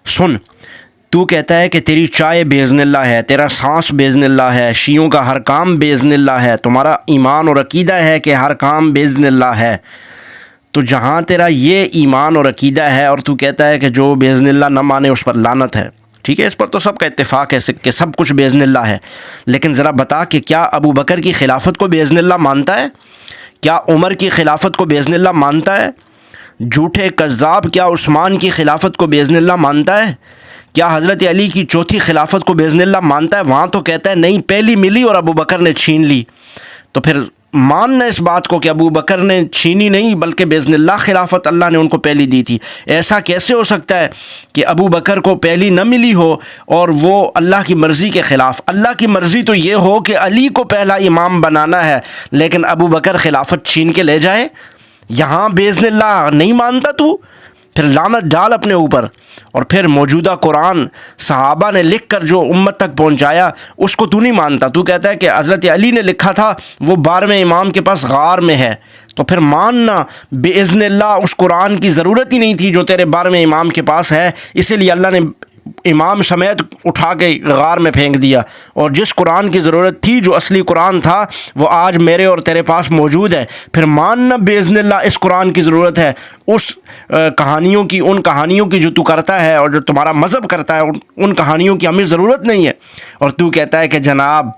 سن، تو کہتا ہے کہ تیری چائے باذن اللہ ہے، تیرا سانس باذن اللہ ہے، شیعوں کا ہر کام باذن اللہ ہے، تمہارا ایمان اور عقیدہ ہے کہ ہر کام باذن اللہ ہے۔ تو جہاں تیرا یہ ایمان اور عقیدہ ہے اور تو کہتا ہے کہ جو باذن اللہ نہ مانے اس پر لعنت ہے، ٹھیک ہے، اس پر تو سب کا اتفاق ہے کہ سب کچھ باذن اللہ ہے، لیکن ذرا بتا کہ کیا ابو بکر کی خلافت کو باذن اللہ مانتا ہے؟ کیا عمر کی خلافت کو باذن اللہ مانتا ہے؟ جھوٹے کذاب کیا عثمان کی خلافت کو باذن اللہ مانتا ہے؟ کیا حضرت علی کی چوتھی خلافت کو باذن اللہ مانتا ہے؟ وہاں تو کہتا ہے نہیں، پہلی ملی اور ابو بکر نے چھین لی۔ تو پھر ماننا اس بات کو کہ ابو بکر نے چھینی نہیں بلکہ باذن اللہ خلافت اللہ نے ان کو پہلی دی تھی۔ ایسا کیسے ہو سکتا ہے کہ ابو بکر کو پہلی نہ ملی ہو اور وہ اللہ کی مرضی کے خلاف؟ اللہ کی مرضی تو یہ ہو کہ علی کو پہلا امام بنانا ہے، لیکن ابو بکر خلافت چھین کے لے جائے۔ یہاں باذن اللہ نہیں مانتا تو پھر لعنت ڈال اپنے اوپر۔ اور پھر موجودہ قرآن صحابہ نے لکھ کر جو امت تک پہنچایا اس کو تو نہیں مانتا، تو کہتا ہے کہ حضرت علی نے لکھا تھا وہ 12ویں امام کے پاس غار میں ہے، تو پھر ماننا باذن اللہ اس قرآن کی ضرورت ہی نہیں تھی جو تیرے 12ویں امام کے پاس ہے، اسی لیے اللہ نے امام سمیت اٹھا کے غار میں پھینک دیا، اور جس قرآن کی ضرورت تھی جو اصلی قرآن تھا وہ آج میرے اور تیرے پاس موجود ہے۔ پھر ماننا باذن اللہ اس قرآن کی ضرورت ہے، اس کہانیوں کی، ان کہانیوں کی جو تو کرتا ہے اور جو تمہارا مذہب کرتا ہے ان کہانیوں کی ہمیں ضرورت نہیں ہے۔ اور تو کہتا ہے کہ جناب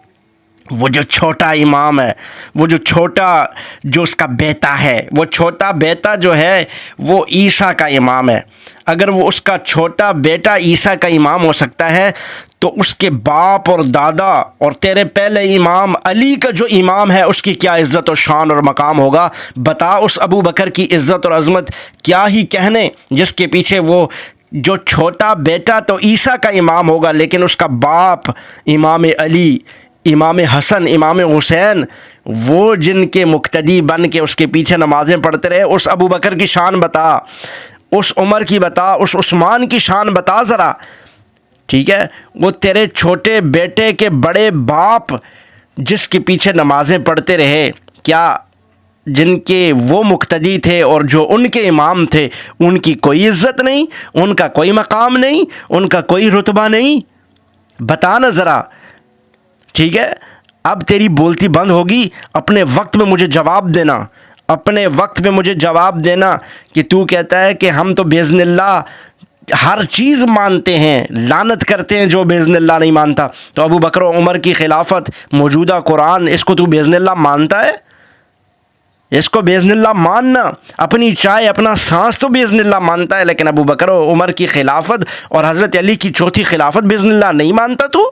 وہ جو چھوٹا امام ہے، وہ جو چھوٹا جو اس کا بیٹا ہے، وہ چھوٹا بیٹا جو ہے وہ عیسیٰ کا امام ہے۔ اگر وہ اس کا چھوٹا بیٹا عیسیٰ کا امام ہو سکتا ہے تو اس کے باپ اور دادا اور تیرے پہلے امام علی کا جو امام ہے اس کی کیا عزت و شان اور مقام ہوگا؟ بتا اس ابو بکر کی عزت اور عظمت کیا ہی کہنے جس کے پیچھے وہ جو چھوٹا بیٹا تو عیسیٰ کا امام ہوگا لیکن اس کا باپ امام علی، امام حسن، امام حسین، وہ جن کے مقتدی بن کے اس کے پیچھے نمازیں پڑھتے رہے، اس ابو بکر کی شان بتا، اس عمر کی بتا، اس عثمان کی شان بتا ذرا، ٹھیک ہے؟ وہ تیرے چھوٹے بیٹے کے بڑے باپ جس کے پیچھے نمازیں پڑھتے رہے، کیا جن کے وہ مقتدی تھے اور جو ان کے امام تھے ان کی کوئی عزت نہیں، ان کا کوئی مقام نہیں، ان کا کوئی رتبہ نہیں؟ بتانا ذرا، ٹھیک ہے؟ اب تیری بولتی بند ہوگی، اپنے وقت میں مجھے جواب دینا، اپنے وقت میں مجھے جواب دینا کہ تو کہتا ہے کہ ہم تو باذن اللہ ہر چیز مانتے ہیں، لعنت کرتے ہیں جو باذن اللہ نہیں مانتا۔ تو ابو بکر و عمر کی خلافت، موجودہ قرآن، اس کو تو باذن اللہ مانتا ہے؟ اس کو باذن اللہ ماننا، اپنی چائے اپنا سانس تو باذن اللہ مانتا ہے، لیکن ابو بکر و عمر کی خلافت اور حضرت علی کی چوتھی خلافت باذن اللہ نہیں مانتا تو؟